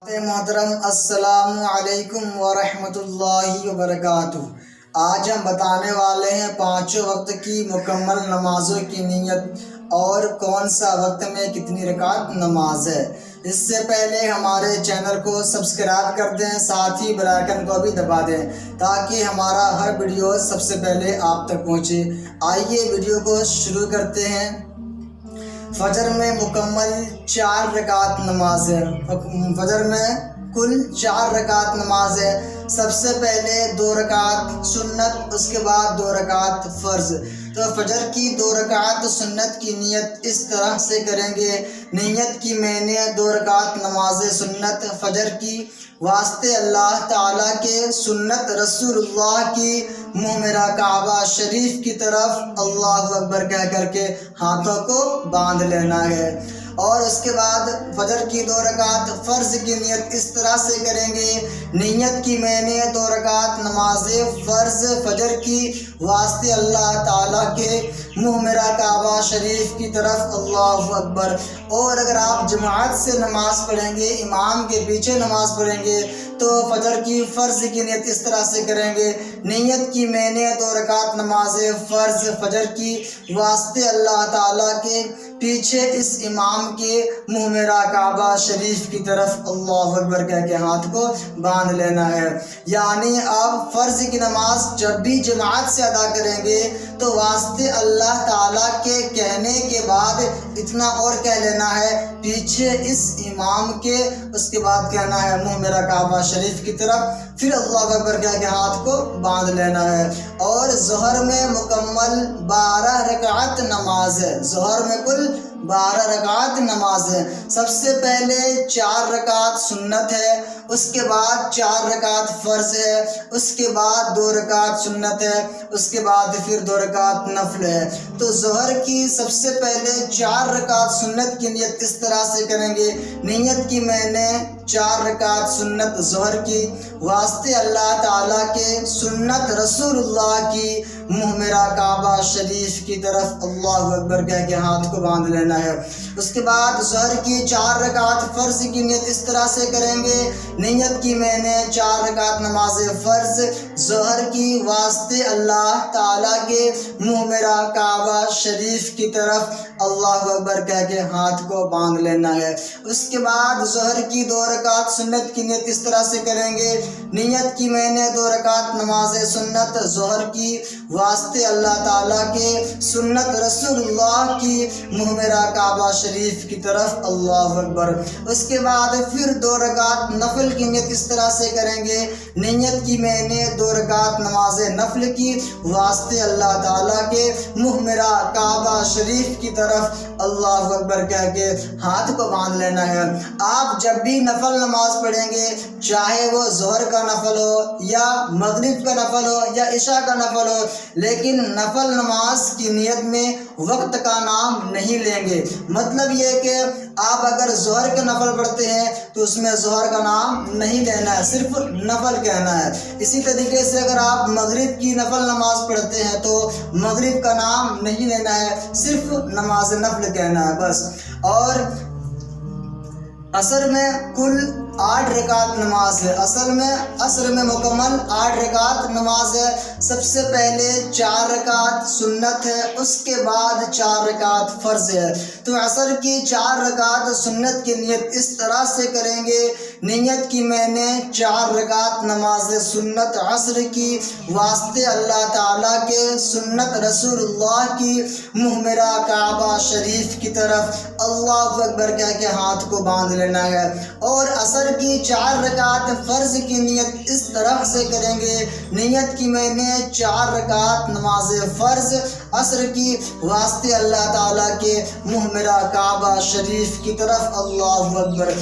محترم السلام علیکم ورحمۃ اللہ وبرکاتہ۔ آج ہم بتانے والے ہیں پانچوں وقت کی مکمل نمازوں کی نیت اور کون سا وقت میں کتنی رکعت نماز ہے۔ اس سے پہلے ہمارے چینل کو سبسکرائب کر دیں، ساتھ ہی بیل آئیکن کو بھی دبا دیں تاکہ ہمارا ہر ویڈیو سب سے پہلے آپ تک پہنچے۔ آئیے ویڈیو کو شروع کرتے ہیں۔ فجر میں مکمل 4 رکعت نماز ہے۔ فجر میں کل 4 رکعت نماز ہے۔ سب سے پہلے 2 رکعت سنت، اس کے بعد 2 رکعت فرض۔ تو فجر کی 2 رکعت سنت کی نیت اس طرح سے کریں گے۔ نیت کی میں نے 2 رکعت نماز سنت فجر کی واسطے اللہ تعالیٰ کے، سنت رسول اللہ کی، منہ میرا کعبہ شریف کی طرف اللہ اکبر کہہ کر کے ہاتھوں کو باندھ لینا ہے۔ اور اس کے بعد فجر کی 2 رکعت فرض کی نیت اس طرح سے کریں گے۔ نیت کی میں نے 2 رکعت نماز فرض فجر کی واسطے اللہ تعالیٰ کے، منہ میرا کعبہ شریف کی طرف اللہ اکبر۔ اور اگر آپ جماعت سے نماز پڑھیں گے، امام کے پیچھے نماز پڑھیں گے، تو فجر کی فرض کی نیت اس طرح سے کریں گے۔ نیت کی میں نے 2 رکعت نماز فرض فجر کی واسطے اللہ تعالیٰ کے پیچھے اس امام کے، منہ میرا کعبہ شریف کی طرف اللہ اکبر کہہ کے ہاتھ کو باندھ لینا ہے۔ یعنی آپ فرض کی نماز جب بھی جماعت سے ادا کریں گے تو واسطے اللہ تعالیٰ کے کہنے کے بعد اتنا اور کہہ لینا ہے پیچھے اس امام کے، اس کے بعد کہنا ہے منہ میرا کعبہ شریف کی طرف، پھر اللہ اکبر کہہ کے ہاتھ کو باندھ لینا ہے۔ اور ظہر میں مکمل 12 رکعت نماز ہے۔ ظہر میں کل 12 رکعت نماز ہے۔ سب سے پہلے 4 رکعت سنت ہے، اس کے بعد 4 رکعت فرض ہے، اس کے بعد 2 رکعت سنت ہے، اس کے بعد پھر 2 رکعت نفل ہے۔ تو ظہر کی سب سے پہلے 4 رکعت سنت کی نیت اس طرح سے کریں گے۔ نیت کی میں نے 4 رکعت سنت ظہر کی واسطے اللہ تعالیٰ کے، سنت رسول اللہ کی، منہ میرا کعبہ شریف کی طرف اللہ اکبر کہہ کے ہاتھ کو باندھ لینا ہے۔ اس کے بعد ظہر کی 4 رکعت فرض کی نیت اس طرح سے کریں گے۔ نیت کی میں نے 4 رکعت نماز فرض ظہر کی واسطے اللہ تعالیٰ کے، منہ میرا کعبہ شریف کی طرف اللہ اکبر کہہ کے ہاتھ کو باندھ لینا ہے۔ اس کے بعد ظہر کی 2 رکعت سنت کی نیت اس طرح سے کریں گے۔ نیت کی میں نے 2 رکعت نماز سنت ظہر کی واسطے اللہ تعالیٰ کے، سنت رسول اللہ کی، منہ میرا کعبہ شریف کی طرف اللہ اکبر۔ اس کے بعد پھر 2 رکعت نفل کی نیت اس طرح سے کریں گے۔ نیت کی میں نے 2 رکعت نماز نفل کی واسطے اللہ تعالیٰ کے، منہ میرا کعبہ شریف کی طرف اللہ اکبر کہہ کے ہاتھ کو باندھ لینا ہے۔ آپ جب بھی نفل نماز پڑھیں گے، چاہے وہ ظہر کا نفل ہو یا مغرب کا نفل ہو یا عشاء کا نفل ہو، لیکن نفل نماز کی نیت میں وقت کا نام نہیں لیں گے۔ مطلب یہ کہ آپ اگر ظہر کا نفل پڑھتے ہیں تو اس میں ظہر کا نام نہیں لینا ہے، صرف نفل کہنا ہے۔ اسی طریقے سے اگر آپ مغرب کی نفل نماز پڑھتے ہیں تو مغرب کا نام نہیں لینا ہے، صرف نماز نفل کہنا ہے بس۔ اور عصر میں کل 8 رکعت نماز ہے۔ عصر میں مکمل 8 رکعت نماز ہے۔ سب سے پہلے 4 رکعت سنت ہے، اس کے بعد 4 رکعت فرض ہے۔ تو عصر کی 4 رکعت سنت کی نیت اس طرح سے کریں گے۔ نیت کی میں نے 4 رکعت نماز سنت عصر کی واسطے اللہ تعالیٰ کے، سنت رسول اللہ کی، منہ میرا کعبہ شریف کی طرف اللہ اکبر کہہ کے ہاتھ کو باندھ لینا ہے۔ اور عصر کی 4 رکعت فرض کی نیت اس طرح سے کریں گے۔ نیت کی میں نے 4 رکعت نماز فرض عصر کی واسطے اللہ تعالیٰ کے، منہ میرا کعبہ شریف کی طرف اللہ اکبر۔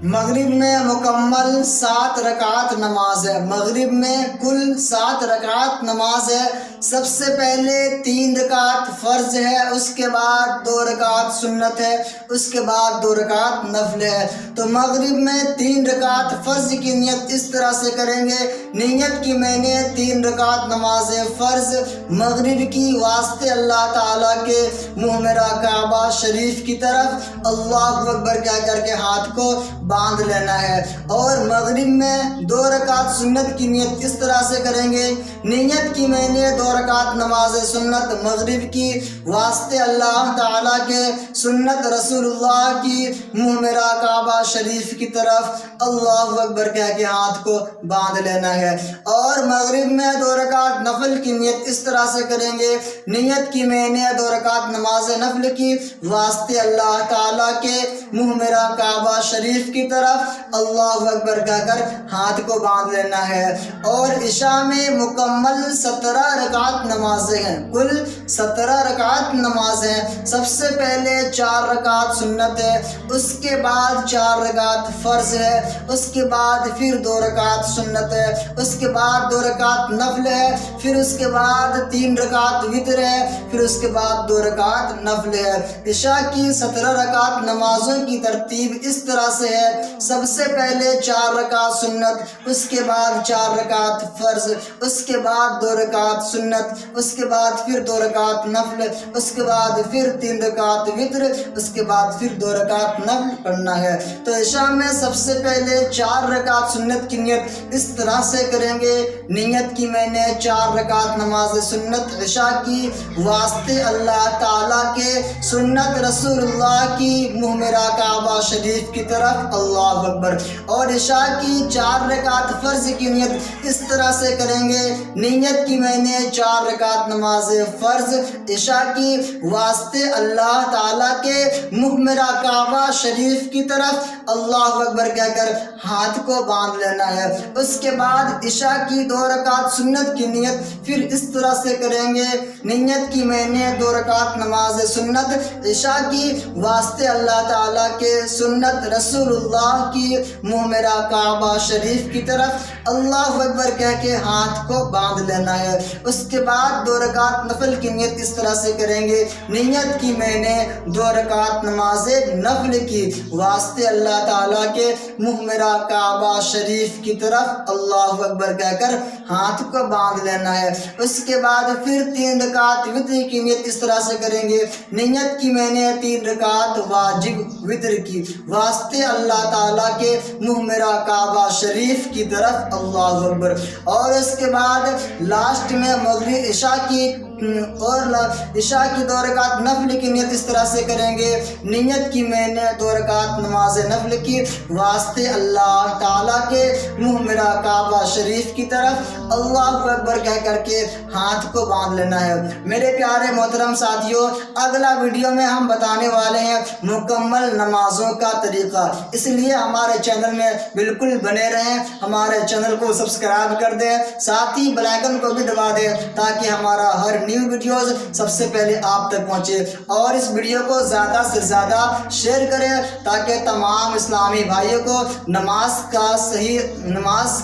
مغرب میں مکمل 7 رکعت نماز ہے۔ مغرب میں کل 7 رکعت نماز ہے۔ سب سے پہلے 3 رکعت فرض ہے، اس کے بعد 2 رکعت سنت ہے، اس کے بعد 2 رکعت نفل ہے۔ تو مغرب میں 3 رکعت فرض کی نیت اس طرح سے کریں گے، نیت کی میں نے 3 رکعت نماز فرض مغرب کی واسطے اللہ تعالیٰ کے محمرہ کعبہ شریف کی طرف اللہ اکبر کہہ کر کے ہاتھ کو باندھ لینا ہے۔ اور مغرب میں 2 رکعت سنت کی نیت اس طرح سے کریں گے، نیت کی میں نے 2 رکعت نماز سنت مغرب کی واسطے اللہ تعالیٰ کے سنت رسول اللہ کی محمرہ کعبہ شریف کی طرف اللہ اکبر کہہ کے ہاتھ کو باندھ لینا ہے۔ اور مغرب میں 2 رکعت نفل کی نیت اس طرح سے کریں گے، نیت کی میں نے 2 رکعت نماز نفل کی واسطے اللہ تعالیٰ کے محمرہ کعبہ شریف کی طرف اللہ اکبر کہہ کر ہاتھ کو باندھ لینا ہے۔ اور عشاء میں مکمل 17 رکعت نمازیں ہیں، کل 17 رکعت نماز ہیں۔ سب سے پہلے 4 رکعت سنت ہے، اس کے بعد 4 رکعت فرض ہے، اس کے بعد پھر 2 رکعت سنت ہے، اس کے بعد 2 رکعت نفل ہے، پھر اس کے بعد 3 رکعت وتر ہے، پھر اس کے بعد 2 رکعت نفل ہے۔ عشاء کی 17 رکعت نمازوں کی ترتیب اس طرح سے ہے، سب سے پہلے 4 رکعت سنت، اس کے بعد 4 رکعت فرض، اس کے بعد 2 رکعت سنت، اس کے بعد پھر 2 رکعت نفل، اس کے بعد پھر 3 رکعت وتر، اس کے بعد پھر 2 رکعت نفل پڑھنا ہے۔ تو عشاء میں سب سے پہلے 4 رکعت سنت کی نیت اس طرح سے کریں گے، نیت کی میں نے 4 رکعت نماز سنت عشاء کی واسطے اللہ تعالیٰ کے سنت رسول اللہ کی محمرہ کعبہ شریف کی طرف اللہ اکبر۔ اور عشاء کی 4 رکعت فرض کی نیت اس طرح سے کریں گے، نیت کی میں نے 4 رکعت نماز فرض عشاء کی واسطے اللہ تعالیٰ کے محمرہ کعبہ شریف کی طرف اللہ اکبر کہہ کر ہاتھ کو باندھ لینا ہے۔ اس کے بعد عشاء کی 2 رکعت سنت کی نیت پھر اس طرح سے کریں گے، نیت کی میں نے 2 رکعت نماز سنت عشاء کی واسطے اللہ تعالیٰ کے سنت رسول اللہ کی محمرہ کعبہ شریف کی طرف اللہ اکبر کہہ کے ہاتھ کو باندھ لینا ہے۔ اس کے بعد 2 رکعت نفل کی نیت اس طرح سے کریں گے، نیت کی میں نے 2 رکعت نماز نفل کی واسطے اللہ تعالیٰ کے محمرہ کعبہ شریف کی طرف اللہ اکبر کہہ کر ہاتھ کو باندھ لینا ہے۔ اس کے بعد پھر 3 رکعت وتر کی نیت اس طرح سے کریں گے، نیت کی میں نے 3 رکعت واجب وتر کی واسطے اللہ تعالیٰ کے محمرہ کعبہ شریف کی طرف اللہ اکبر۔ اور اس کے بعد لاسٹ میں مغرب عشاء کی 2 رکعت نفل کی نیت اس طرح سے کریں گے، نیت کی میں نے 2 رکعت نماز نفل کی واسطے اللہ تعالیٰ کے محمرہ کعبہ شریف کی طرف اللہ اکبر کہہ کر کے ہاتھ کو باندھ لینا ہے۔ میرے پیارے محترم ساتھیوں، اگلا ویڈیو میں ہم بتانے والے ہیں مکمل نمازوں کا طریقہ، اس لیے ہمارے چینل میں بالکل بنے رہیں، ہمارے چینل کو سبسکرائب کر دیں، ساتھ ہی بیل آئیکن کو بھی دبا دیں تاکہ ہمارا ہر نیو ویڈیوز سب سے پہلے آپ تک پہنچے۔ اور اس ویڈیو کو زیادہ سے زیادہ شیئر کریں تاکہ تمام اسلامی بھائیوں کو نماز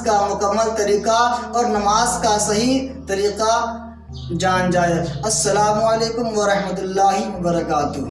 کا مکمل طریقہ اور نماز کا صحیح طریقہ جان جائے۔ السلام علیکم ورحمۃ اللہ وبرکاتہ۔